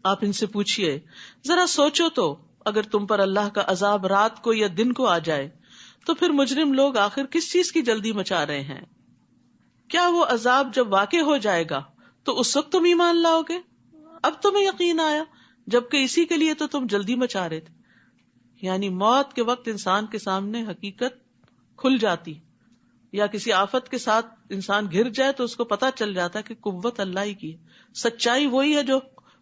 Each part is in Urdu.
آپ ان سے پوچھئے ذرا سوچو تو اگر تم پر اللہ کا عذاب رات کو یا دن کو آ جائے تو پھر مجرم لوگ آخر کس چیز کی جلدی مچا رہے ہیں؟ کیا وہ عذاب جب واقع ہو جائے گا تو اس وقت تم ایمان لاؤ گے؟ اب تمہیں یقین آیا جبکہ اسی کے لیے تو تم جلدی مچا رہے تھے. یعنی موت کے وقت انسان کے سامنے حقیقت کھل جاتی، یا کسی آفت کے ساتھ انسان گر جائے تو اس کو پتا چل جاتا ہے کہ قوت اللہ ہی کی ہے، سچائی وہی ہے جو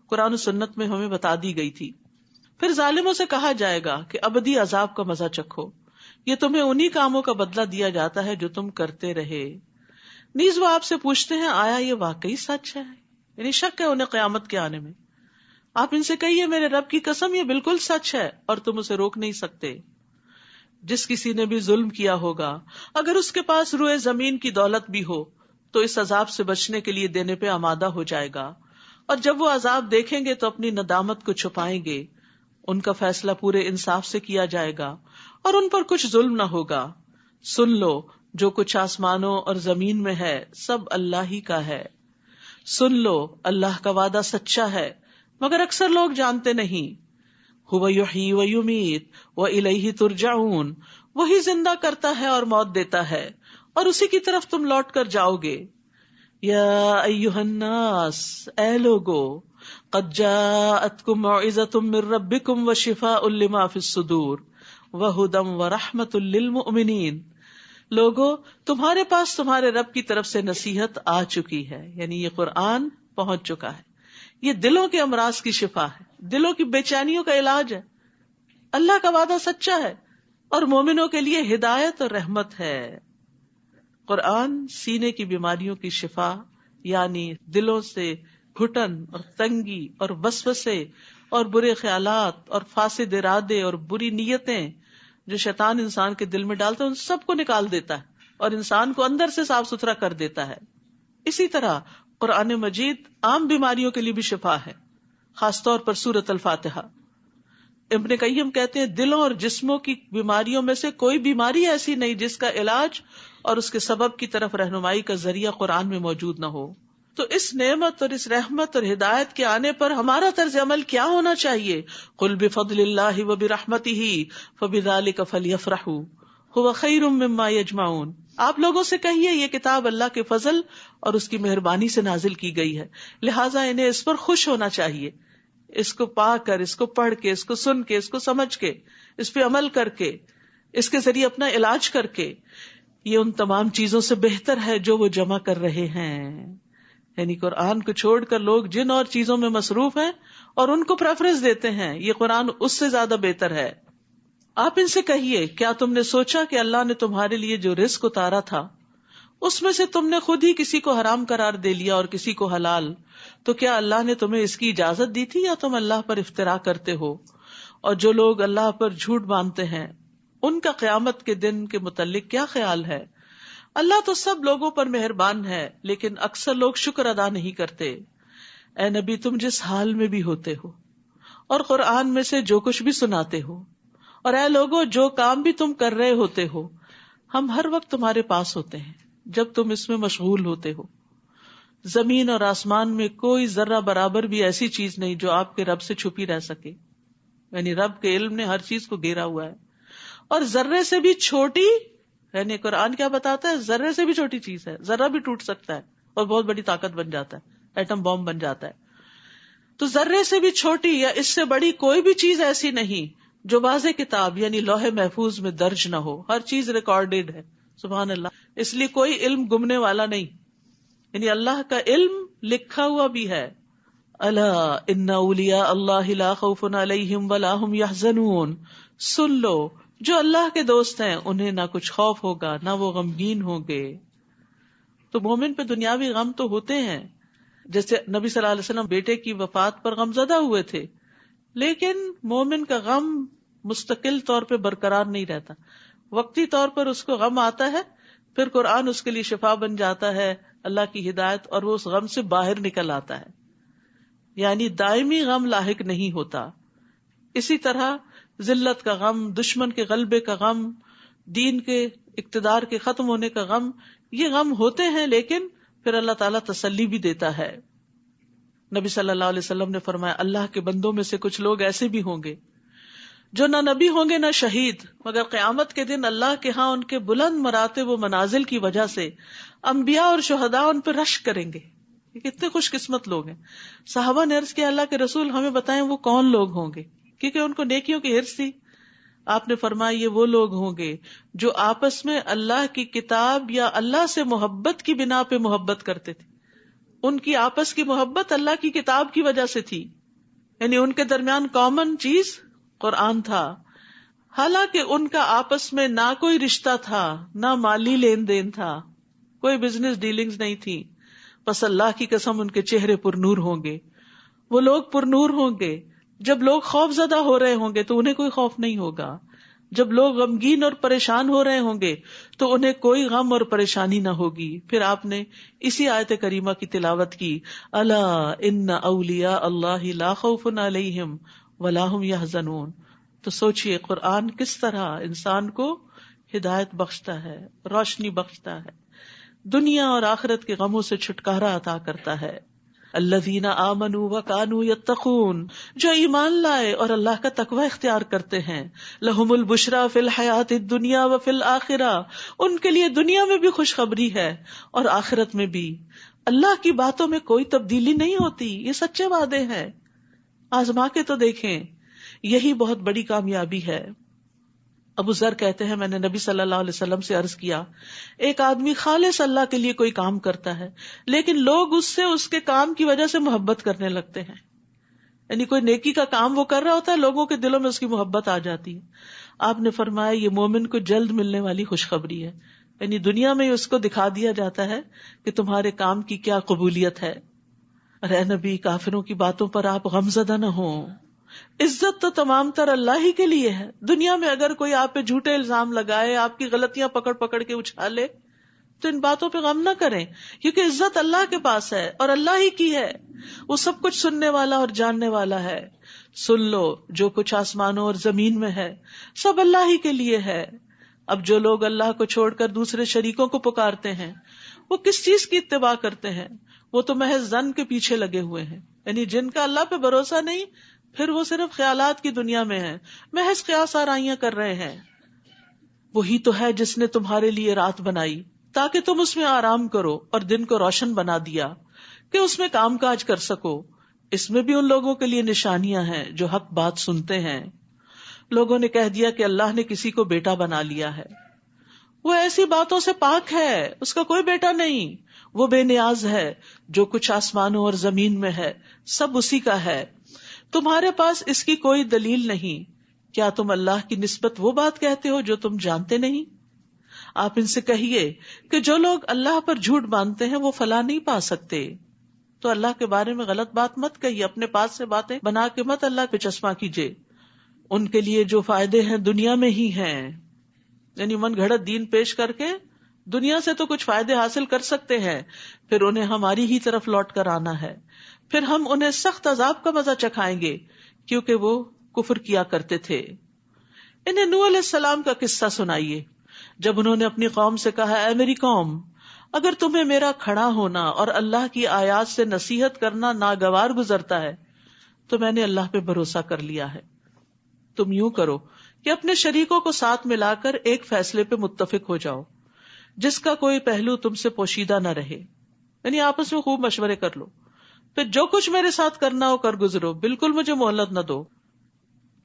قرآن و سنت میں ہمیں بتا دی گئی تھی. پھر ظالموں سے کہا جائے گا کہ ابدی عذاب کا مزہ چکھو، یہ تمہیں انہی کاموں کا بدلہ دیا جاتا ہے جو تم کرتے رہے. نیز وہ آپ سے پوچھتے ہیں آیا یہ واقعی سچ ہے؟ یعنی شک ہے انہیں قیامت کے آنے میں. آپ ان سے کہیے میرے رب کی قسم یہ بالکل سچ ہے اور تم اسے روک نہیں سکتے. جس کسی نے بھی ظلم کیا ہوگا اگر اس کے پاس روئے زمین کی دولت بھی ہو تو اس عذاب سے بچنے کے لیے دینے پہ آمادہ ہو جائے گا، اور جب وہ عذاب دیکھیں گے تو اپنی ندامت کو چھپائیں گے. ان کا فیصلہ پورے انصاف سے کیا جائے گا اور ان پر کچھ ظلم نہ ہوگا. سن لو جو کچھ آسمانوں اور زمین میں ہے سب اللہ ہی کا ہے. سن لو اللہ کا وعدہ سچا ہے مگر اکثر لوگ جانتے نہیں. هو یحیی و یمیت والیہ ترجعون، وہی زندہ کرتا ہے اور موت دیتا ہے اور اسی کی طرف تم لوٹ کر جاؤ گے. یا ایھا الناس، اے لوگو، قد جاءتکم موعظۃ من ربکم وشفاء لما فی الصدور وہدی ورحمۃ للمؤمنین. لوگو تمہارے پاس تمہارے رب کی طرف سے نصیحت آ چکی ہے، یعنی یہ قرآن پہنچ چکا ہے، یہ دلوں کے امراض کی شفا ہے، دلوں کی بے چینیوں کا علاج ہے. اللہ کا وعدہ سچا ہے اور مومنوں کے لیے ہدایت اور رحمت ہے. قرآن سینے کی بیماریوں کی شفا، یعنی دلوں سے گھٹن اور تنگی اور وسوسے اور برے خیالات اور فاسد ارادے اور بری نیتیں جو شیطان انسان کے دل میں ڈالتا ہے ان سب کو نکال دیتا ہے اور انسان کو اندر سے صاف ستھرا کر دیتا ہے. اسی طرح قرآن مجید عام بیماریوں کے لیے بھی شفا ہے، خاص طور پر سورۃ الفاتحہ. ابن قیم کہتے ہیں دلوں اور جسموں کی بیماریوں میں سے کوئی بیماری ایسی نہیں جس کا علاج اور اس کے سبب کی طرف رہنمائی کا ذریعہ قرآن میں موجود نہ ہو. تو اس نعمت اور اس رحمت اور ہدایت کے آنے پر ہمارا طرز عمل کیا ہونا چاہیے؟ قل بفضل اللہ وبرحمتہ فبذلک فلیفرحوا ھو خیر مما یجمعون. آپ لوگوں سے کہیے یہ کتاب اللہ کے فضل اور اس کی مہربانی سے نازل کی گئی ہے، لہٰذا انہیں اس پر خوش ہونا چاہیے. اس کو پا کر، اس کو پڑھ کے، اس کو سن کے، اس کو سمجھ کے، اس پہ عمل کر کے، اس کے ذریعے اپنا علاج کر کے، یہ ان تمام چیزوں سے بہتر ہے جو وہ جمع کر رہے ہیں. یعنی قرآن کو چھوڑ کر لوگ جن اور چیزوں میں مصروف ہیں اور ان کو پریفرنس دیتے ہیں، یہ قرآن اس سے زیادہ بہتر ہے. آپ ان سے کہیے کیا تم نے سوچا کہ اللہ نے تمہارے لیے جو رزق اتارا تھا اس میں سے تم نے خود ہی کسی کو حرام قرار دے لیا اور کسی کو حلال، تو کیا اللہ نے تمہیں اس کی اجازت دی تھی یا تم اللہ پر افتراء کرتے ہو؟ اور جو لوگ اللہ پر جھوٹ باندھتے ہیں ان کا قیامت کے دن کے متعلق کیا خیال ہے؟ اللہ تو سب لوگوں پر مہربان ہے لیکن اکثر لوگ شکر ادا نہیں کرتے. اے نبی تم جس حال میں بھی ہوتے ہو اور قرآن میں سے جو کچھ بھی سناتے ہو، اور اے لوگو جو کام بھی تم کر رہے ہوتے ہو، ہم ہر وقت تمہارے پاس ہوتے ہیں جب تم اس میں مشغول ہوتے ہو. زمین اور آسمان میں کوئی ذرہ برابر بھی ایسی چیز نہیں جو آپ کے رب سے چھپی رہ سکے. یعنی رب کے علم نے ہر چیز کو گھیرا ہوا ہے، اور ذرے سے بھی چھوٹی، یعنی قرآن کیا بتاتا ہے، ذرے سے بھی چھوٹی چیز ہے، ذرہ بھی ٹوٹ سکتا ہے اور بہت بڑی طاقت بن جاتا ہے، ایٹم بم بن جاتا ہے. تو ذرے سے بھی چھوٹی یا اس سے بڑی کوئی بھی چیز ایسی نہیں جو واضح کتاب یعنی لوح محفوظ میں درج نہ ہو. ہر چیز ریکارڈیڈ ہے. سبحان اللہ. اس لیے کوئی علم گمنے والا نہیں، یعنی اللہ کا علم لکھا ہوا بھی ہے. الا ان اولیاء اللہ لا خوف علیہم ولا هم یحزنون. سن لو جو اللہ کے دوست ہیں انہیں نہ کچھ خوف ہوگا نہ وہ غمگین ہوں گے. تو مومن پہ دنیاوی غم تو ہوتے ہیں، جیسے نبی صلی اللہ علیہ وسلم بیٹے کی وفات پر غمزدہ ہوئے تھے، لیکن مومن کا غم مستقل طور پہ برقرار نہیں رہتا. وقتی طور پر اس کو غم آتا ہے، پھر قرآن اس کے لیے شفا بن جاتا ہے، اللہ کی ہدایت، اور وہ اس غم سے باہر نکل آتا ہے. یعنی دائمی غم لاحق نہیں ہوتا. اسی طرح ذلت کا غم، دشمن کے غلبے کا غم، دین کے اقتدار کے ختم ہونے کا غم، یہ غم ہوتے ہیں لیکن پھر اللہ تعالیٰ تسلی بھی دیتا ہے. نبی صلی اللہ علیہ وسلم نے فرمایا اللہ کے بندوں میں سے کچھ لوگ ایسے بھی ہوں گے جو نہ نبی ہوں گے نہ شہید، مگر قیامت کے دن اللہ کے ہاں ان کے بلند مراتب و منازل کی وجہ سے انبیاء اور شہداء ان پہ رشک کریں گے. یہ کتنے خوش قسمت لوگ ہیں. صحابہ نے عرض کیا اللہ کے رسول ہمیں بتائیں وہ کون لوگ ہوں گے، کیونکہ ان کو نیکیوں کی ہرس تھی. آپ نے فرمایا یہ وہ لوگ ہوں گے جو آپس میں اللہ کی کتاب یا اللہ سے محبت کی بنا پہ محبت کرتے تھے. ان کی آپس کی محبت اللہ کی کتاب کی وجہ سے تھی، یعنی ان کے درمیان کامن چیز قرآن تھا، حالانکہ ان کا آپس میں نہ کوئی رشتہ تھا، نہ مالی لین دین تھا، کوئی بزنس ڈیلنگز نہیں تھی. بس اللہ کی قسم ان کے چہرے پر نور ہوں گے. وہ لوگ پر نور ہوں گے. جب لوگ خوف زدہ ہو رہے ہوں گے تو انہیں کوئی خوف نہیں ہوگا. جب لوگ غمگین اور پریشان ہو رہے ہوں گے تو انہیں کوئی غم اور پریشانی نہ ہوگی. پھر آپ نے اسی آیت کریمہ کی تلاوت کی، الا ان اولیاء اللہ لا خوف علیہم ولا هم یحزنون. تو سوچئے قرآن کس طرح انسان کو ہدایت بخشتا ہے، روشنی بخشتا ہے، دنیا اور آخرت کے غموں سے چھٹکارا عطا کرتا ہے. الذین آمنوا وکانوا یتقون، جو ایمان لائے اور اللہ کا تقوی اختیار کرتے ہیں. لہم البشری فی الحیاۃ الدنیا وفی الآخرہ، ان کے لیے دنیا میں بھی خوشخبری ہے اور آخرت میں بھی. اللہ کی باتوں میں کوئی تبدیلی نہیں ہوتی، یہ سچے وعدے ہیں. آزما کے تو دیکھیں، یہی بہت بڑی کامیابی ہے. ابو ذر کہتے ہیں میں نے نبی صلی اللہ علیہ وسلم سے عرض کیا، ایک آدمی خالص اللہ کے لیے کوئی کام کرتا ہے لیکن لوگ اس سے اس کے کام کی وجہ سے محبت کرنے لگتے ہیں. یعنی کوئی نیکی کا کام وہ کر رہا ہوتا ہے، لوگوں کے دلوں میں اس کی محبت آ جاتی ہے. آپ نے فرمایا یہ مومن کو جلد ملنے والی خوشخبری ہے. یعنی دنیا میں اس کو دکھا دیا جاتا ہے کہ تمہارے کام کی کیا قبولیت ہے. اے نبی کافروں کی باتوں پر آپ غمزدہ نہ ہوں. عزت تو تمام تر اللہ ہی کے لیے ہے. دنیا میں اگر کوئی آپ پہ جھوٹے الزام لگائے، آپ کی غلطیاں پکڑ پکڑ کے اچھالے، تو ان باتوں پہ غم نہ کریں، کیونکہ عزت اللہ کے پاس ہے اور اللہ ہی کی ہے. وہ سب کچھ سننے والا اور جاننے والا ہے. سن لو جو کچھ آسمانوں اور زمین میں ہے سب اللہ ہی کے لیے ہے. اب جو لوگ اللہ کو چھوڑ کر دوسرے شریکوں کو پکارتے ہیں وہ کس چیز کی اتباع کرتے ہیں؟ وہ تو محض ظن کے پیچھے لگے ہوئے ہیں. یعنی جن کا اللہ پہ بھروسہ نہیں، پھر وہ صرف خیالات کی دنیا میں ہیں، محض قیاس آرائیاں کر رہے ہیں. وہی تو ہے جس نے تمہارے لیے رات بنائی تاکہ تم اس میں آرام کرو اور دن کو روشن بنا دیا کہ اس میں کام کاج کر سکو. اس میں بھی ان لوگوں کے لیے نشانیاں ہیں جو حق بات سنتے ہیں. لوگوں نے کہہ دیا کہ اللہ نے کسی کو بیٹا بنا لیا ہے. وہ ایسی باتوں سے پاک ہے، اس کا کوئی بیٹا نہیں. وہ بے نیاز ہے. جو کچھ آسمانوں اور زمین میں ہے سب اسی کا ہے. تمہارے پاس اس کی کوئی دلیل نہیں. کیا تم اللہ کی نسبت وہ بات کہتے ہو جو تم جانتے نہیں؟ آپ ان سے کہیے کہ جو لوگ اللہ پر جھوٹ باندھتے ہیں وہ فلاح نہیں پا سکتے. تو اللہ کے بارے میں غلط بات مت کہیے، اپنے پاس سے باتیں بنا کے مت اللہ پہ چشمہ کیجیے. ان کے لیے جو فائدے ہیں دنیا میں ہی ہیں. یعنی من گھڑت دین پیش کر کے دنیا سے تو کچھ فائدے حاصل کر سکتے ہیں، پھر انہیں ہماری ہی طرف لوٹ کر آنا ہے. پھر ہم انہیں سخت عذاب کا مزہ چکھائیں گے کیونکہ وہ کفر کیا کرتے تھے. انہیں نوح علیہ السلام کا قصہ سنائیے جب انہوں نے اپنی قوم سے کہا، اے میری قوم، اگر تمہیں میرا کھڑا ہونا اور اللہ کی آیات سے نصیحت کرنا ناگوار گزرتا ہے تو میں نے اللہ پہ بھروسہ کر لیا ہے. تم یوں کرو کہ اپنے شریکوں کو ساتھ ملا کر ایک فیصلے پہ متفق ہو جاؤ جس کا کوئی پہلو تم سے پوشیدہ نہ رہے. یعنی آپس میں خوب مشورے کر لو، پھر جو کچھ میرے ساتھ کرنا ہو کر گزرو، بالکل مجھے مہلت نہ دو.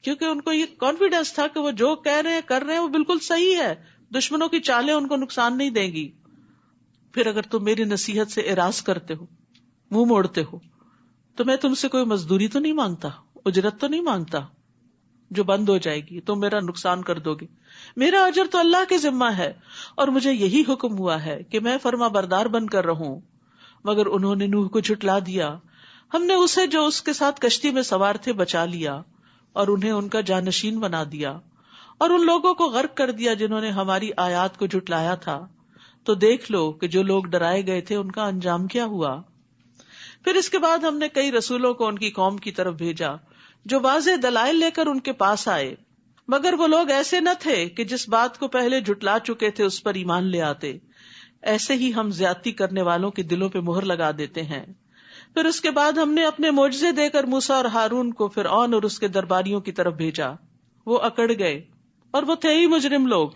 کیونکہ ان کو یہ کانفیڈینس تھا کہ وہ جو کہہ رہے ہیں کر رہے ہیں وہ بالکل صحیح ہے، دشمنوں کی چالیں ان کو نقصان نہیں دیں گی. پھر اگر تم میری نصیحت سے اعراض کرتے ہو، منہ موڑتے ہو، تو میں تم سے کوئی مزدوری تو نہیں مانگتا، اجرت تو نہیں مانگتا جو بند ہو جائے گی. تم میرا نقصان کر دو گے. میرا اجر تو اللہ کے ذمہ ہے اور مجھے یہی حکم ہوا ہے کہ میں فرما بردار بن کر رہوں. مگر انہوں نے نوح کو جھٹلا دیا. ہم نے اسے جو اس کے ساتھ کشتی میں سوار تھے بچا لیا اور انہیں ان کا جانشین بنا دیا اور ان لوگوں کو غرق کر دیا جنہوں نے ہماری آیات کو جھٹلایا تھا. تو دیکھ لو کہ جو لوگ ڈرائے گئے تھے ان کا انجام کیا ہوا. پھر اس کے بعد ہم نے کئی رسولوں کو ان کی قوم کی طرف بھیجا جو واضح دلائل لے کر ان کے پاس آئے، مگر وہ لوگ ایسے نہ تھے کہ جس بات کو پہلے جھٹلا چکے تھے اس پر ایمان لے آتے. ایسے ہی ہم زیادتی کرنے والوں کے دلوں پہ مہر لگا دیتے ہیں. پھر اس کے بعد ہم نے اپنے معجزے دے کر موسیٰ اور ہارون کو فرعون اور اس کے درباریوں کی طرف بھیجا. وہ اکڑ گئے اور وہ تھے ہی مجرم لوگ.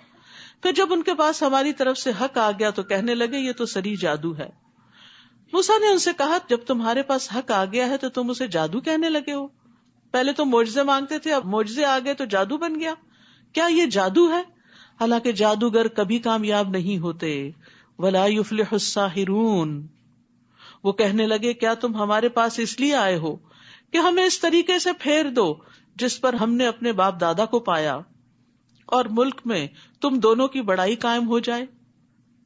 پھر جب ان کے پاس ہماری طرف سے حق آ گیا تو کہنے لگے یہ تو صریح جادو ہے. موسیٰ نے ان سے کہا جب تمہارے پاس حق آ گیا ہے تو تم اسے جادو کہنے لگے ہو؟ پہلے تو معجزے مانگتے تھے، اب معجزے آ گئے تو جادو بن گیا. کیا یہ جادو ہے؟ حالانکہ جادوگر کبھی کامیاب نہیں ہوتے. وَلَا يُفْلِحُ السَّاحِرُونَ. وہ کہنے لگے کیا تم ہمارے پاس اس لیے آئے ہو کہ ہمیں اس طریقے سے پھیر دو جس پر ہم نے اپنے باپ دادا کو پایا، اور ملک میں تم دونوں کی بڑائی قائم ہو جائے؟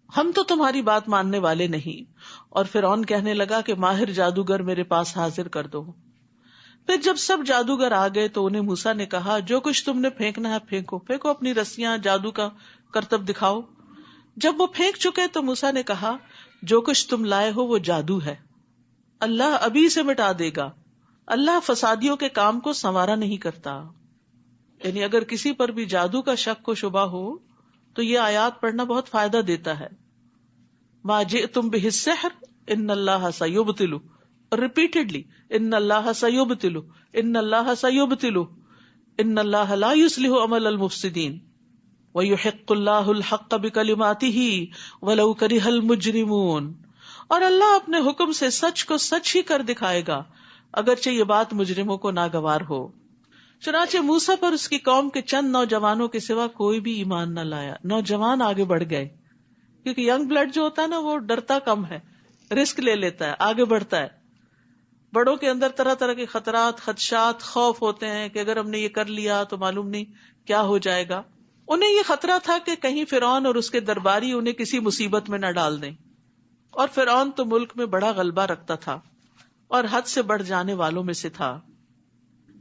ہم تو تمہاری بات ماننے والے نہیں. اور فرعون کہنے لگا کہ ماہر جادوگر میرے پاس حاضر کر دو. پھر جب سب جادوگر آ گئے تو انہیں موسیٰ نے کہا جو کچھ تم نے پھینکنا ہے پھینکو، پھینکو اپنی رسیاں، جادو کا کرتب دکھاؤ. جب وہ پھینک چکے تو موسیٰ نے کہا جو کچھ تم لائے ہو وہ جادو ہے، اللہ ابھی سے مٹا دے گا. اللہ فسادیوں کے کام کو سنوارا نہیں کرتا. یعنی اگر کسی پر بھی جادو کا شک و شبہ ہو تو یہ آیات پڑھنا بہت فائدہ دیتا ہے. ما جئتم بہ السحر ان اللہ سیبطلہ، ریپیٹڈلی ان اللہ سیبطلہ ان اللہ سیبطلہ ان اللہ لا یصلح عمل المفسدین وَيُحِقُّ اللَّهُ الْحَقَّ بِكَلِمَاتِهِ وَلَوْ كَرِهَ الْمُجْرِمُونَ. اور اللہ اپنے حکم سے سچ کو سچ ہی کر دکھائے گا اگرچہ یہ بات مجرموں کو ناگوار ہو. چنانچہ موسیٰ پر اس کی قوم کے چند نوجوانوں کے سوا کوئی بھی ایمان نہ لایا. نوجوان آگے بڑھ گئے کیونکہ ینگ بلڈ جو ہوتا ہے نا وہ ڈرتا کم ہے، رسک لے لیتا ہے، آگے بڑھتا ہے. بڑوں کے اندر طرح طرح کے خطرات، خدشات، خوف ہوتے ہیں کہ اگر ہم نے یہ کر لیا تو معلوم نہیں کیا ہو جائے گا. انہیں یہ خطرہ تھا کہ کہیں فرعون اور اس کے درباری انہیں کسی مصیبت میں نہ ڈال دیں. اور فرعون تو ملک میں بڑا غلبہ رکھتا تھا اور حد سے بڑھ جانے والوں میں سے تھا.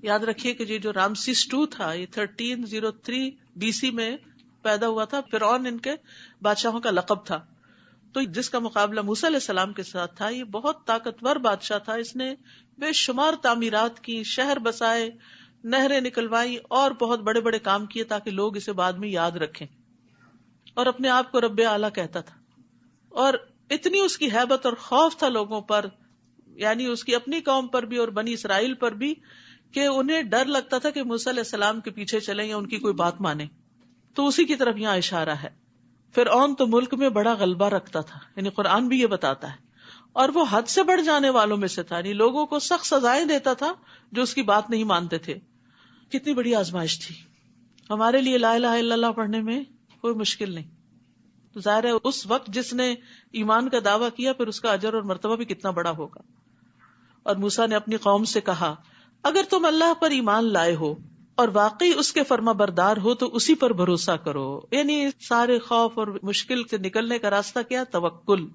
یاد رکھیے کہ یہ جو رامسیس II تھا یہ 1303 BC میں پیدا ہوا تھا. فرعون ان کے بادشاہوں کا لقب تھا. تو جس کا مقابلہ موسیٰ علیہ السلام کے ساتھ تھا یہ بہت طاقتور بادشاہ تھا. اس نے بے شمار تعمیرات کی، شہر بسائے، نہریں نکلوائی اور بہت بڑے بڑے کام کیے تاکہ لوگ اسے بعد میں یاد رکھیں. اور اپنے آپ کو رب اعلیٰ کہتا تھا. اور اتنی اس کی ہیبت اور خوف تھا لوگوں پر، یعنی اس کی اپنی قوم پر بھی اور بنی اسرائیل پر بھی، کہ انہیں ڈر لگتا تھا کہ موسیٰ علیہ السلام کے پیچھے چلیں یا ان کی کوئی بات مانیں. تو اسی کی طرف یہاں اشارہ ہے. فرعون تو ملک میں بڑا غلبہ رکھتا تھا، یعنی قرآن بھی یہ بتاتا ہے. اور وہ حد سے بڑھ جانے والوں میں سے تھا، یعنی لوگوں کو سخت سزائیں دیتا تھا جو اس کی بات نہیں مانتے تھے. کتنی بڑی آزمائش تھی. ہمارے لیے لا الہ الا اللہ پڑھنے میں کوئی مشکل نہیں. تو ظاہر ہے اس وقت جس نے ایمان کا دعویٰ کیا پھر اس کا اجر اور مرتبہ بھی کتنا بڑا ہوگا. اور موسیٰ نے اپنی قوم سے کہا اگر تم اللہ پر ایمان لائے ہو اور واقعی اس کے فرما بردار ہو تو اسی پر بھروسہ کرو. یعنی سارے خوف اور مشکل سے نکلنے کا راستہ کیا؟ توکل.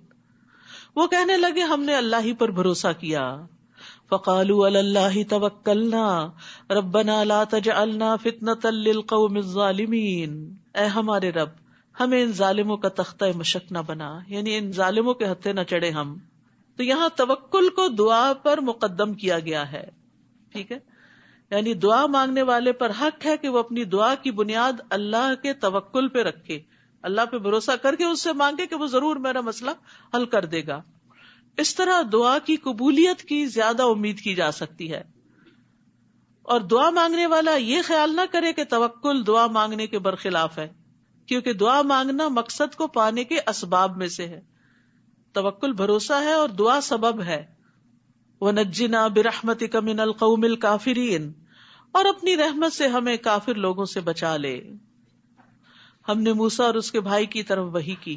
وہ کہنے لگے ہم نے اللہ ہی پر بھروسہ کیا. فقالوا علی اللہ توکلنا ربنا لا تجعلنا فتنة للقوم الظالمین. اے ہمارے رب ہمیں ان ظالموں کا تختہ مشق نہ بنا، یعنی ان ظالموں کے ہتھے نہ چڑھے ہم. تو یہاں توکل کو دعا پر مقدم کیا گیا ہے. ٹھیک ہے، یعنی دعا مانگنے والے پر حق ہے کہ وہ اپنی دعا کی بنیاد اللہ کے توکل پہ رکھے، اللہ پہ بھروسہ کر کے اس سے مانگے کہ وہ ضرور میرا مسئلہ حل کر دے گا. اس طرح دعا کی قبولیت کی زیادہ امید کی جا سکتی ہے. اور دعا مانگنے والا یہ خیال نہ کرے کہ توکل دعا مانگنے کے برخلاف ہے، کیونکہ دعا مانگنا مقصد کو پانے کے اسباب میں سے ہے. توکل بھروسہ ہے اور دعا سبب ہے. وَنَجِّنَا بِرَحْمَتِكَ مِنَ الْقَوْمِ الْكَافِرِينَ. اور اپنی رحمت سے ہمیں کافر لوگوں سے بچا لے. ہم نے موسیٰ اور اس کے بھائی کی طرف وحی کی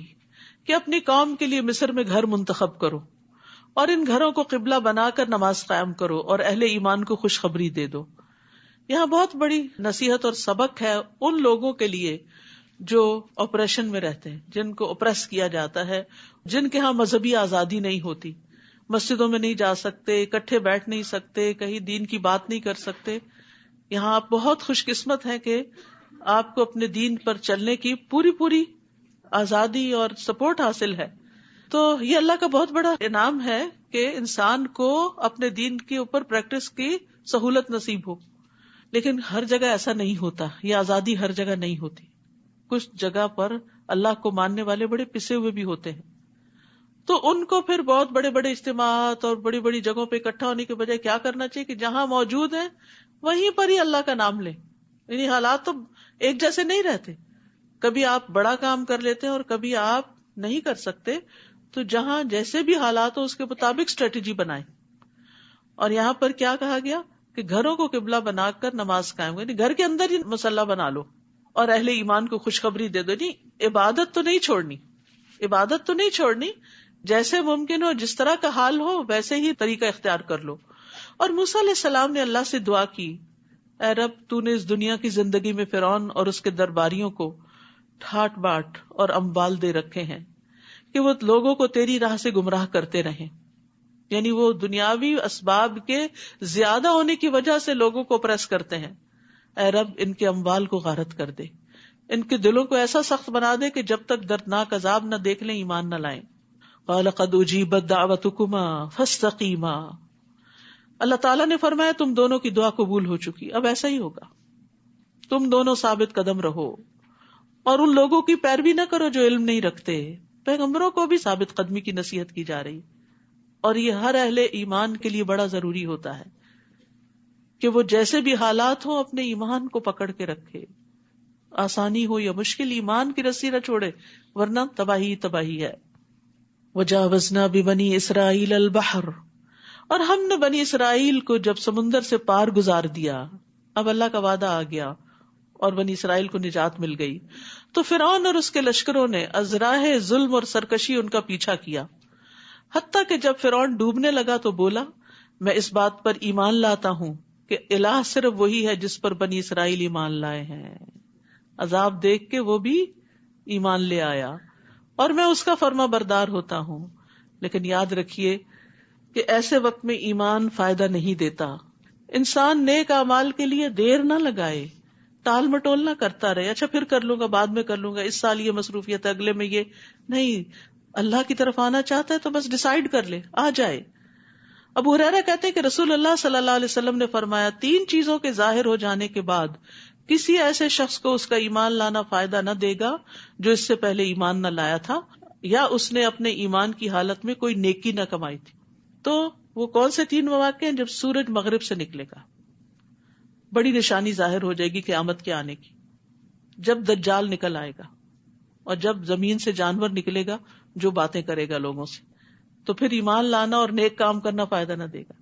کہ اپنی قوم کے لیے مصر میں گھر منتخب کرو اور ان گھروں کو قبلہ بنا کر نماز قائم کرو اور اہل ایمان کو خوشخبری دے دو. یہاں بہت بڑی نصیحت اور سبق ہے ان لوگوں کے لیے جو آپریشن میں رہتے ہیں، جن کو اپریس کیا جاتا ہے، جن کے ہاں مذہبی آزادی نہیں ہوتی، مسجدوں میں نہیں جا سکتے، اکٹھے بیٹھ نہیں سکتے، کہیں دین کی بات نہیں کر سکتے. یہاں آپ بہت خوش قسمت ہیں کہ آپ کو اپنے دین پر چلنے کی پوری آزادی اور سپورٹ حاصل ہے. تو یہ اللہ کا بہت بڑا انعام ہے کہ انسان کو اپنے دین کے اوپر پریکٹس کی سہولت نصیب ہو. لیکن ہر جگہ ایسا نہیں ہوتا، یہ آزادی ہر جگہ نہیں ہوتی. کچھ جگہ پر اللہ کو ماننے والے بڑے پسے ہوئے بھی ہوتے ہیں. تو ان کو پھر بہت بڑے بڑے اجتماعات اور بڑی بڑی جگہوں پہ اکٹھا ہونے کے بجائے کیا کرنا چاہیے کہ جہاں موجود ہیں وہیں پر ہی اللہ کا نام لیں. یعنی حالات تو ایک جیسے نہیں رہتے، کبھی آپ بڑا کام کر لیتے ہیں اور کبھی آپ نہیں کر سکتے، تو جہاں جیسے بھی حالات ہو اس کے مطابق اسٹریٹجی بنائیں. اور یہاں پر کیا کہا گیا کہ گھروں کو قبلہ بنا کر نماز قائم کریں، گھر کے اندر ہی مصلی بنا لو اور اہل ایمان کو خوشخبری دے دو. نہیں، عبادت تو نہیں چھوڑنی، عبادت تو نہیں چھوڑنی، جیسے ممکن ہو جس طرح کا حال ہو ویسے ہی طریقہ اختیار کر لو. اور موسیٰ علیہ السلام نے اللہ سے دعا کی، اے رب تو نے اس دنیا کی زندگی میں فرعون اور اس کے درباریوں کو ٹھاٹ باٹ اور اموال دے رکھے ہیں کہ وہ لوگوں کو تیری راہ سے گمراہ کرتے رہیں. یعنی وہ دنیاوی اسباب کے زیادہ ہونے کی وجہ سے لوگوں کو پریس کرتے ہیں. اے رب ان کے اموال کو غارت کر دے، ان کے دلوں کو ایسا سخت بنا دے کہ جب تک دردناک عذاب نہ دیکھ لیں ایمان نہ لائیں. قال قد اجیبت دعوتکما فاستقیما. اللہ تعالیٰ نے فرمایا تم دونوں کی دعا قبول ہو چکی، اب ایسا ہی ہوگا، تم دونوں ثابت قدم رہو اور ان لوگوں کی پیروی نہ کرو جو علم نہیں رکھتے. پیغمبروں کو بھی ثابت قدمی کی نصیحت کی جا رہی، اور یہ ہر اہل ایمان کے لیے بڑا ضروری ہوتا ہے کہ وہ جیسے بھی حالات ہوں اپنے ایمان کو پکڑ کے رکھے، آسانی ہو یا مشکل ایمان کی رسی نہ چھوڑے، ورنہ تباہی تباہی ہے. وجاوزنا ببنی اسرائیل البحر، اور ہم نے بنی اسرائیل کو جب سمندر سے پار گزار دیا، اب اللہ کا وعدہ آ گیا اور بنی اسرائیل کو نجات مل گئی، تو فرعون اور اس کے لشکروں نے از راہ ظلم اور سرکشی ان کا پیچھا کیا، حتیٰ کہ جب فرعون ڈوبنے لگا تو بولا میں اس بات پر ایمان لاتا ہوں کہ الہ صرف وہی ہے جس پر بنی اسرائیل ایمان لائے ہیں. عذاب دیکھ کے وہ بھی ایمان لے آیا اور میں اس کا فرما بردار ہوتا ہوں. لیکن یاد رکھیے کہ ایسے وقت میں ایمان فائدہ نہیں دیتا. انسان نیک اعمال کے لیے دیر نہ لگائے، ٹال مٹول نہ کرتا رہے، اچھا پھر کر لوں گا، بعد میں کر لوں گا، اس سال یہ مصروفیت ہے، اگلے میں یہ نہیں. اللہ کی طرف آنا چاہتا ہے تو بس ڈیسائیڈ کر لے، آ جائے. ابو ہریرہ کہتے ہیں کہ رسول اللہ صلی اللہ علیہ وسلم نے فرمایا 3 چیزوں کے ظاہر ہو جانے کے بعد کسی ایسے شخص کو اس کا ایمان لانا فائدہ نہ دے گا جو اس سے پہلے ایمان نہ لایا تھا یا اس نے اپنے ایمان کی حالت میں کوئی نیکی نہ کمائی تھی. تو وہ کون سے 3 مواقع ہیں؟ جب سورج مغرب سے نکلے گا، بڑی نشانی ظاہر ہو جائے گی قیامت کے آنے کی، جب دجال نکل آئے گا، اور جب زمین سے جانور نکلے گا جو باتیں کرے گا لوگوں سے، تو پھر ایمان لانا اور نیک کام کرنا فائدہ نہ دے گا.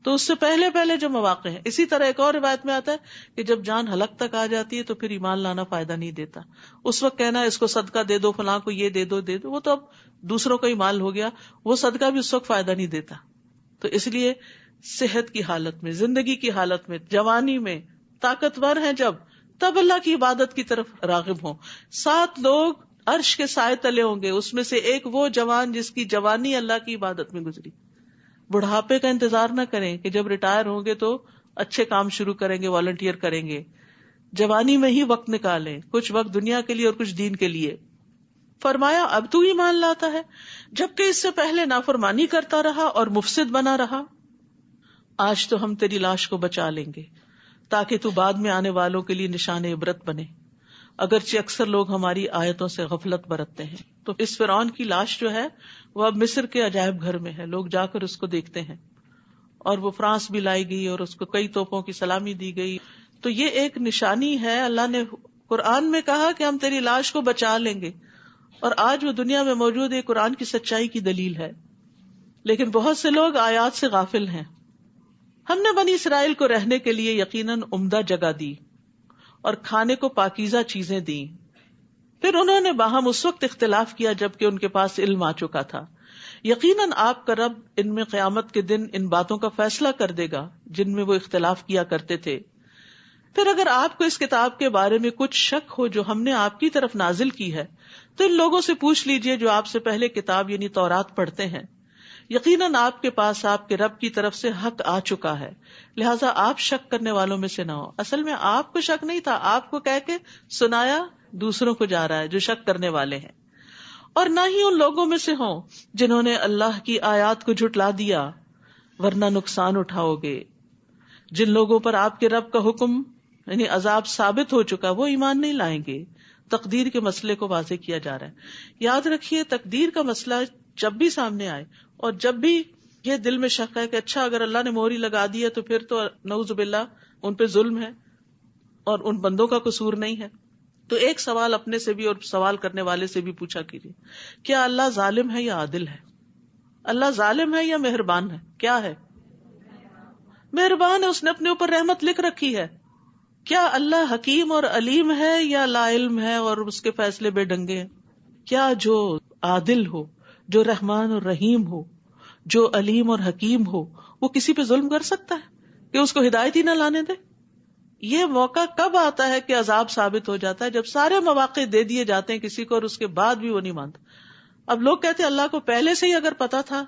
تو اس سے پہلے پہلے جو مواقع ہیں. اسی طرح ایک اور روایت میں آتا ہے کہ جب جان حلق تک آ جاتی ہے تو پھر ایمان لانا فائدہ نہیں دیتا. اس وقت کہنا اس کو صدقہ دے دو، فلاں کو یہ دے دو وہ تو اب دوسروں کا ہی مال ہو گیا، وہ صدقہ بھی اس وقت فائدہ نہیں دیتا. تو اس لیے صحت کی حالت میں، زندگی کی حالت میں، جوانی میں، طاقتور ہیں جب، تب اللہ کی عبادت کی طرف راغب ہوں. 7 لوگ عرش کے سائے تلے ہوں گے، اس میں سے ایک وہ جوان جس کی جوانی اللہ کی عبادت میں گزری. بڑھاپے کا انتظار نہ کریں کہ جب ریٹائر ہوں گے تو اچھے کام شروع کریں گے، والنٹیئر کریں گے. جوانی میں ہی وقت نکالیں، کچھ وقت دنیا کے لیے اور کچھ دین کے لیے. فرمایا اب تو ایمان لاتا ہے جبکہ اس سے پہلے نافرمانی کرتا رہا اور مفسد بنا رہا. آج تو ہم تیری لاش کو بچا لیں گے تاکہ تو بعد میں آنے والوں کے لیے نشان عبرت بنے، اگرچہ اکثر لوگ ہماری آیتوں سے غفلت برتتے ہیں. تو اس فرعون کی لاش جو ہے وہ اب مصر کے عجائب گھر میں ہے، لوگ جا کر اس کو دیکھتے ہیں، اور وہ فرانس بھی لائی گئی اور اس کو کئی توپوں کی سلامی دی گئی. تو یہ ایک نشانی ہے. اللہ نے قرآن میں کہا کہ ہم تیری لاش کو بچا لیں گے، اور آج وہ دنیا میں موجود ہے، قرآن کی سچائی کی دلیل ہے. لیکن بہت سے لوگ آیات سے غافل ہیں. ہم نے بنی اسرائیل کو رہنے کے لیے یقیناً عمدہ جگہ دی اور کھانے کو پاکیزہ چیزیں دیں. پھر انہوں نے باہم اس وقت اختلاف کیا جبکہ ان کے پاس علم آ چکا تھا. یقیناً آپ کا رب ان میں قیامت کے دن ان باتوں کا فیصلہ کر دے گا جن میں وہ اختلاف کیا کرتے تھے. پھر اگر آپ کو اس کتاب کے بارے میں کچھ شک ہو جو ہم نے آپ کی طرف نازل کی ہے تو ان لوگوں سے پوچھ لیجئے جو آپ سے پہلے کتاب یعنی تورات پڑھتے ہیں. یقیناً آپ کے پاس آپ کے رب کی طرف سے حق آ چکا ہے، لہٰذا آپ شک کرنے والوں میں سے نہ ہو. اصل میں آپ کو شک نہیں تھا، آپ کو کہہ کے سنایا دوسروں کو جا رہا ہے جو شک کرنے والے ہیں. اور نہ ہی ان لوگوں میں سے ہوں جنہوں نے اللہ کی آیات کو جھٹلا دیا، ورنہ نقصان اٹھاؤ گے. جن لوگوں پر آپ کے رب کا حکم یعنی عذاب ثابت ہو چکا وہ ایمان نہیں لائیں گے. تقدیر کے مسئلے کو واضح کیا جا رہا ہے. یاد رکھیے تقدیر کا مسئلہ جب بھی سامنے آئے، اور جب بھی یہ دل میں شک ہے کہ اچھا اگر اللہ نے مہر لگا دی ہے تو پھر تو نعوذ باللہ ان پہ ظلم ہے اور ان بندوں کا قصور نہیں ہے، تو ایک سوال اپنے سے بھی اور سوال کرنے والے سے بھی پوچھا کیجیے، کیا اللہ ظالم ہے یا عادل ہے؟ اللہ ظالم ہے یا مہربان ہے؟ کیا ہے؟ مہربان ہے، اس نے اپنے اوپر رحمت لکھ رکھی ہے۔ کیا اللہ حکیم اور علیم ہے یا لا علم ہے اور اس کے فیصلے بے ڈنگے ہیں؟ کیا جو عادل ہو، جو رحمان اور رحیم ہو، جو علیم اور حکیم ہو، وہ کسی پہ ظلم کر سکتا ہے کہ اس کو ہدایت ہی نہ لانے دے؟ یہ موقع کب آتا ہے کہ عذاب ثابت ہو جاتا ہے؟ جب سارے مواقع دے دیے جاتے ہیں کسی کو اور اس کے بعد بھی وہ نہیں مانتا۔ اب لوگ کہتے ہیں اللہ کو پہلے سے ہی اگر پتا تھا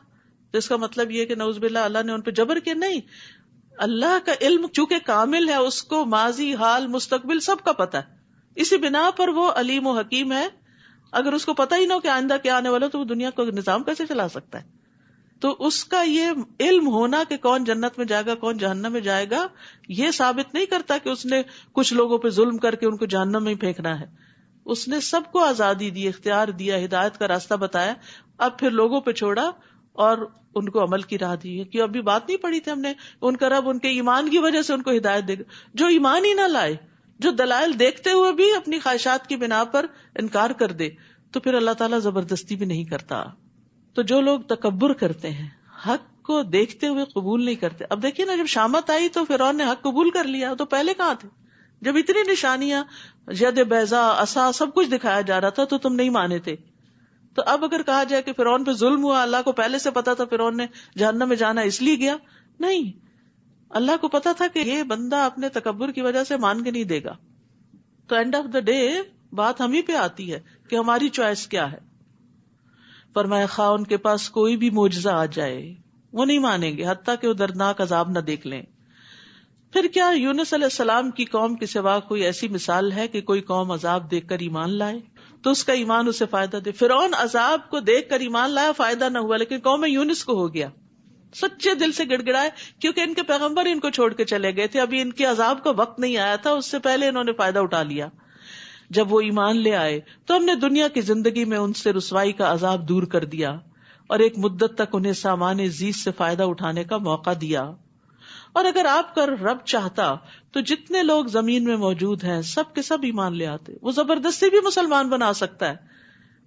تو اس کا مطلب یہ کہ نعوذ باللہ اللہ نے ان پہ جبر کیا؟ نہیں، اللہ کا علم چونکہ کامل ہے، اس کو ماضی، حال، مستقبل سب کا پتا ہے، اسی بنا پر وہ علیم و حکیم ہے۔ اگر اس کو پتا ہی نہ ہو کہ آئندہ کیا آنے والا تو وہ دنیا کو نظام کیسے چلا سکتا ہے؟ تو اس کا یہ علم ہونا کہ کون جنت میں جائے گا کون جہنم میں جائے گا، یہ ثابت نہیں کرتا کہ اس نے کچھ لوگوں پہ ظلم کر کے ان کو جہنم میں ہی پھینکنا ہے۔ اس نے سب کو آزادی دی، اختیار دیا، ہدایت کا راستہ بتایا، اب پھر لوگوں پہ چھوڑا اور ان کو عمل کی راہ دی ہے۔ کہ ابھی بات نہیں پڑھی تھی ہم نے، ان کا رب ان کے ایمان کی وجہ سے ان کو ہدایت دے گا۔ جو ایمان ہی نہ لائے، جو دلائل دیکھتے ہوئے بھی اپنی خواہشات کی بنا پر انکار کر دے، تو پھر اللہ تعالیٰ زبردستی بھی نہیں کرتا۔ تو جو لوگ تکبر کرتے ہیں، حق کو دیکھتے ہوئے قبول نہیں کرتے، اب دیکھیے نا، جب شامت آئی تو فرعون نے حق قبول کر لیا، تو پہلے کہاں تھے؟ جب اتنی نشانیاں، ید بیضا، عصا، سب کچھ دکھایا جا رہا تھا تو تم نہیں مانے تھے۔ تو اب اگر کہا جائے کہ فرعون پہ ظلم ہوا، اللہ کو پہلے سے پتا تھا فرعون نے جہنم میں جانا اس لیے گیا؟ نہیں، اللہ کو پتا تھا کہ یہ بندہ اپنے تکبر کی وجہ سے مان کے نہیں دے گا۔ تو اینڈ آف دا ڈے بات ہم ہی پہ آتی ہے کہ ہماری چوائس کیا ہے۔ فرمایا خواہ ان کے پاس کوئی بھی معجزہ آ جائے وہ نہیں مانیں گے حتیٰ کہ وہ دردناک عذاب نہ دیکھ لیں۔ پھر کیا یونس علیہ السلام کی قوم کے سوا کوئی ایسی مثال ہے کہ کوئی قوم عذاب دیکھ کر ایمان لائے تو اس کا ایمان اسے فائدہ دے؟ فرعون عذاب کو دیکھ کر ایمان لایا، فائدہ نہ ہوا، لیکن قوم یونس کو ہو گیا۔ سچے دل سے گڑ گڑائے کیونکہ ان کے پیغمبر ان کو چھوڑ کے چلے گئے تھے، ابھی ان کے عذاب کا وقت نہیں آیا تھا، اس سے پہلے انہوں نے فائدہ اٹھا لیا۔ جب وہ ایمان لے آئے تو ہم نے دنیا کی زندگی میں ان سے رسوائی کا عذاب دور کر دیا اور ایک مدت تک انہیں سامان زیست سے فائدہ اٹھانے کا موقع دیا۔ اور اگر آپ کا رب چاہتا تو جتنے لوگ زمین میں موجود ہیں سب کے سب ایمان لے آتے، وہ زبردستی بھی مسلمان بنا سکتا ہے۔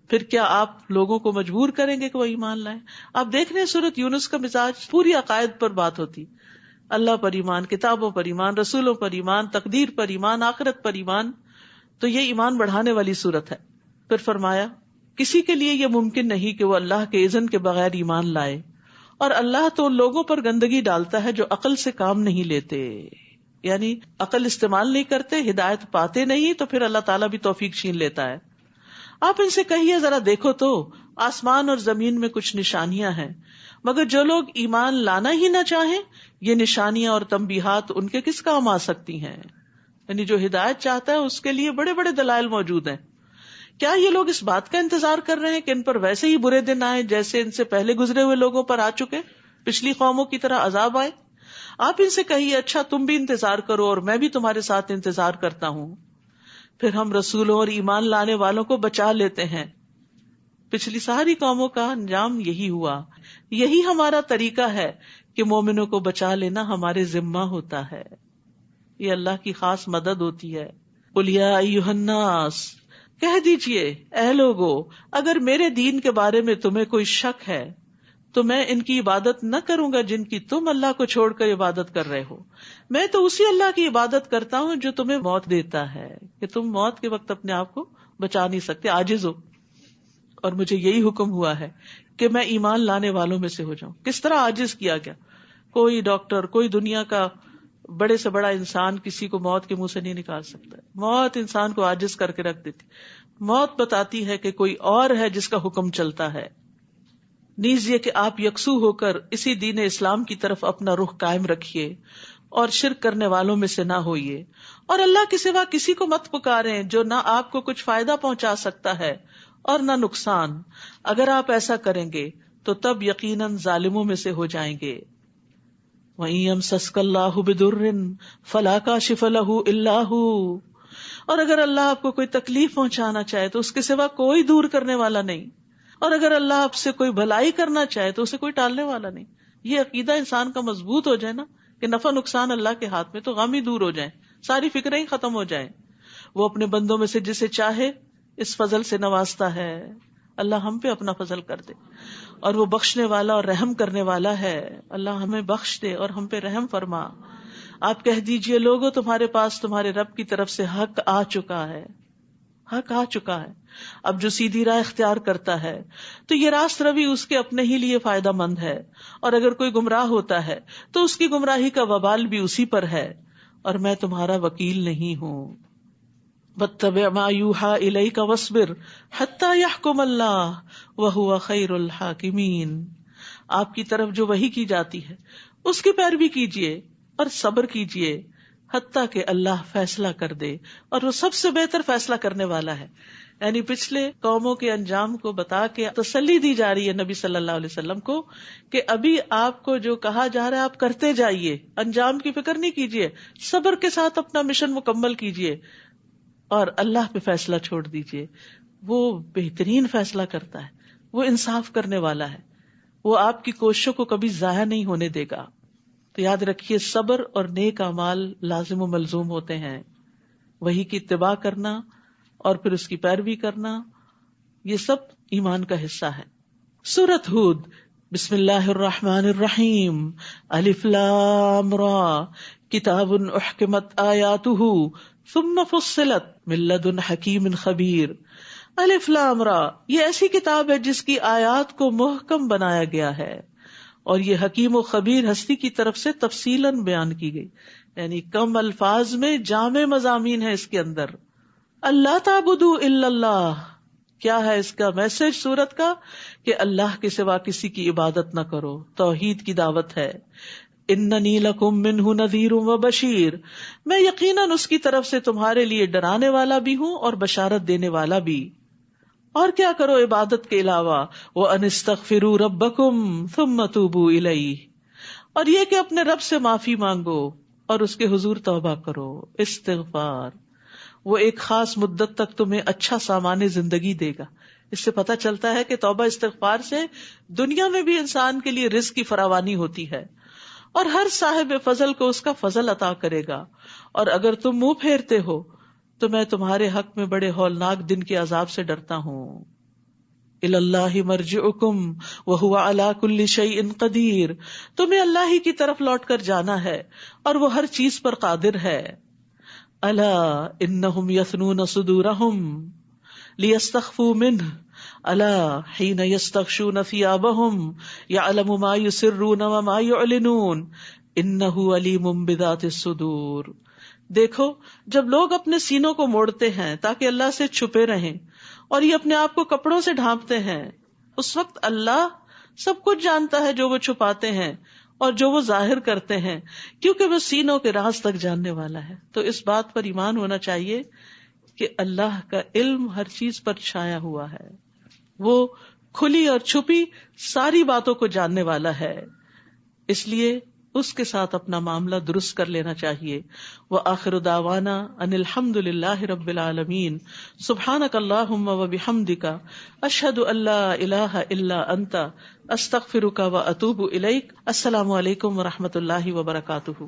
پھر کیا آپ لوگوں کو مجبور کریں گے کہ وہ ایمان لائیں؟ آپ دیکھ رہے ہیں سورۃ یونس کا مزاج پوری عقائد پر بات ہوتی، اللہ پر ایمان، کتابوں پر ایمان، رسولوں پر ایمان، تقدیر پر ایمان، آخرت پر ایمان۔ تو یہ ایمان بڑھانے والی صورت ہے۔ پھر فرمایا کسی کے لیے یہ ممکن نہیں کہ وہ اللہ کے اذن کے بغیر ایمان لائے، اور اللہ تو لوگوں پر گندگی ڈالتا ہے جو عقل سے کام نہیں لیتے، یعنی عقل استعمال نہیں کرتے، ہدایت پاتے نہیں، تو پھر اللہ تعالیٰ بھی توفیق چھین لیتا ہے۔ آپ ان سے کہیے ذرا دیکھو تو آسمان اور زمین میں کچھ نشانیاں ہیں، مگر جو لوگ ایمان لانا ہی نہ چاہیں یہ نشانیاں اور تنبیہات ان کے کس کام آ سکتی ہیں؟ یعنی جو ہدایت چاہتا ہے اس کے لیے بڑے بڑے دلائل موجود ہیں۔ کیا یہ لوگ اس بات کا انتظار کر رہے ہیں کہ ان پر ویسے ہی برے دن آئے جیسے ان سے پہلے گزرے ہوئے لوگوں پر آ چکے، پچھلی قوموں کی طرح عذاب آئے؟ آپ ان سے کہیے اچھا تم بھی انتظار کرو اور میں بھی تمہارے ساتھ انتظار کرتا ہوں، پھر ہم رسولوں اور ایمان لانے والوں کو بچا لیتے ہیں۔ پچھلی ساری قوموں کا انجام یہی ہوا، یہی ہمارا طریقہ ہے کہ مومنوں کو بچا لینا ہمارے ذمہ ہوتا ہے، یہ اللہ کی خاص مدد ہوتی ہے۔ قل یا ایھا الناس، کہہ دیجئے اے لوگو، اگر میرے دین کے بارے میں تمہیں کوئی شک ہے تو میں ان کی عبادت نہ کروں گا جن کی تم اللہ کو چھوڑ کر عبادت کر رہے ہو، میں تو اسی اللہ کی عبادت کرتا ہوں جو تمہیں موت دیتا ہے، کہ تم موت کے وقت اپنے آپ کو بچا نہیں سکتے، عاجز ہو، اور مجھے یہی حکم ہوا ہے کہ میں ایمان لانے والوں میں سے ہو جاؤں۔ کس طرح عاجز کیا گیا؟ کوئی ڈاکٹر، کوئی دنیا کا بڑے سے بڑا انسان کسی کو موت کے منہ سے نہیں نکال سکتا، موت انسان کو عاجز کر کے رکھ دیتی۔ موت بتاتی ہے کہ کوئی اور ہے جس کا حکم چلتا ہے۔ نیز یہ کہ آپ یکسو ہو کر اسی دین اسلام کی طرف اپنا رخ قائم رکھیے اور شرک کرنے والوں میں سے نہ ہوئیے، اور اللہ کے سوا کسی کو مت پکاریں جو نہ آپ کو کچھ فائدہ پہنچا سکتا ہے اور نہ نقصان، اگر آپ ایسا کریں گے تو تب یقیناً ظالموں میں سے ہو جائیں گے۔ وَإِن يَمْسَسْكَ اللَّهُ بِضُرٍّ فَلَا كَاشِفَ لَهُ إِلَّا هُوَ، اور اگر اللہ آپ کو کوئی تکلیف پہنچانا چاہے تو اس کے سوا کوئی دور کرنے والا نہیں۔ اور اگر اللہ آپ سے کوئی بھلائی کرنا چاہے تو اسے کوئی ٹالنے والا نہیں. یہ عقیدہ انسان کا مضبوط ہو جائے نا کہ نفع نقصان اللہ کے ہاتھ میں، تو غم ہی دور ہو جائیں، ساری فکریں ہی ختم ہو جائیں. وہ اپنے بندوں میں سے جسے چاہے اس فضل سے نوازتا ہے. اللہ ہم پہ اپنا فضل کر دے، اور وہ بخشنے والا اور رحم کرنے والا ہے. اللہ ہمیں بخش دے اور ہم پہ رحم فرما. آپ کہہ دیجئے لوگوں تمہارے پاس تمہارے رب کی طرف سے حق آ چکا ہے، حق آ چکا ہے. اب جو سیدھی راہ اختیار کرتا ہے تو یہ راست روی اس کے اپنے ہی لیے فائدہ مند ہے، اور اگر کوئی گمراہ ہوتا ہے تو اس کی گمراہی کا وبال بھی اسی پر ہے، اور میں تمہارا وکیل نہیں ہوں. واتبع ما یوحی الیک واصبر حتی یحکم اللہ وہو خیر الحاکمین. آپ کی طرف جو وحی کی جاتی ہے اس کی پیروی کیجیے اور صبر کیجیے حتیٰ کہ اللہ فیصلہ کر دے، اور وہ سب سے بہتر فیصلہ کرنے والا ہے. یعنی پچھلے قوموں کے انجام کو بتا کے تسلی دی جا رہی ہے نبی صلی اللہ علیہ وسلم کو کہ ابھی آپ کو جو کہا جا رہا ہے آپ کرتے جائیے، انجام کی فکر نہیں کیجیے، صبر کے ساتھ اپنا مشن مکمل کیجیے اور اللہ پہ فیصلہ چھوڑ دیجیے. وہ بہترین فیصلہ کرتا ہے، وہ انصاف کرنے والا ہے، وہ آپ کی کوششوں کو کبھی ضائع نہیں ہونے دے گا. تو یاد رکھیے صبر اور نیک اعمال لازم و ملزوم ہوتے ہیں. وحی کی اتباع کرنا اور پھر اس کی پیروی کرنا، یہ سب ایمان کا حصہ ہے. سورۃ ہود. بسم اللہ الرحمن الرحیم. الف لام را کتاب احکمت آیاتہ ثم فصلت من لدن حکیم خبیر. الف لام را، یہ ایسی کتاب ہے جس کی آیات کو محکم بنایا گیا ہے اور یہ حکیم و خبیر ہستی کی طرف سے تفصیلاً بیان کی گئی. یعنی کم الفاظ میں جامع مضامین ہے اس کے اندر. اللہ تعبدوا الا اللہ، کیا ہے اس کا میسج سورت کا؟ کہ اللہ کے سوا کسی کی عبادت نہ کرو، توحید کی دعوت ہے. اننی لکم منہ نذیر و بشیر، میں یقیناً اس کی طرف سے تمہارے لیے ڈرانے والا بھی ہوں اور بشارت دینے والا بھی. اور کیا کرو عبادت کے علاوہ؟ وَأَنِ اسْتَغْفِرُوا رَبَّكُمْ ثُمَّ تُوبُوا إِلَيْهِ، اور یہ کہ اپنے رب سے معافی مانگو اور اس کے حضور توبہ کرو. استغفار وہ ایک خاص مدت تک تمہیں اچھا سامان زندگی دے گا. اس سے پتہ چلتا ہے کہ توبہ استغفار سے دنیا میں بھی انسان کے لیے رزق کی فراوانی ہوتی ہے اور ہر صاحب فضل کو اس کا فضل عطا کرے گا. اور اگر تم منہ پھیرتے ہو تو میں تمہارے حق میں بڑے ہولناک دن کے عذاب سے ڈرتا ہوں. الی اللہ مرجعکم وہو علی کل شیء قدیر، تمہیں اللہ ہی کی طرف لوٹ کر جانا ہے اور وہ ہر چیز پر قادر ہے. الا انہم یثنون صدورہم لیستخفوا منہ الا حین یستغشون ثیابہم یعلم ما یسرون وما یعلنون انہ علیم بذات الصدور. دیکھو جب لوگ اپنے سینوں کو موڑتے ہیں تاکہ اللہ سے چھپے رہیں اور یہ اپنے آپ کو کپڑوں سے ڈھانپتے ہیں، اس وقت اللہ سب کچھ جانتا ہے جو وہ چھپاتے ہیں اور جو وہ ظاہر کرتے ہیں، کیونکہ وہ سینوں کے راز تک جاننے والا ہے. تو اس بات پر ایمان ہونا چاہیے کہ اللہ کا علم ہر چیز پر چھایا ہوا ہے، وہ کھلی اور چھپی ساری باتوں کو جاننے والا ہے. اس لیے اس کے ساتھ اپنا معاملہ درست کر لینا چاہیے. وآخر دعوانا ان الحمد للہ رب العالمین. سبحانک اللہم وبحمدک اشہد ان لا الہ الا انت استغفرک واتوب الیک. السلام علیکم ورحمۃ اللہ وبرکاتہ.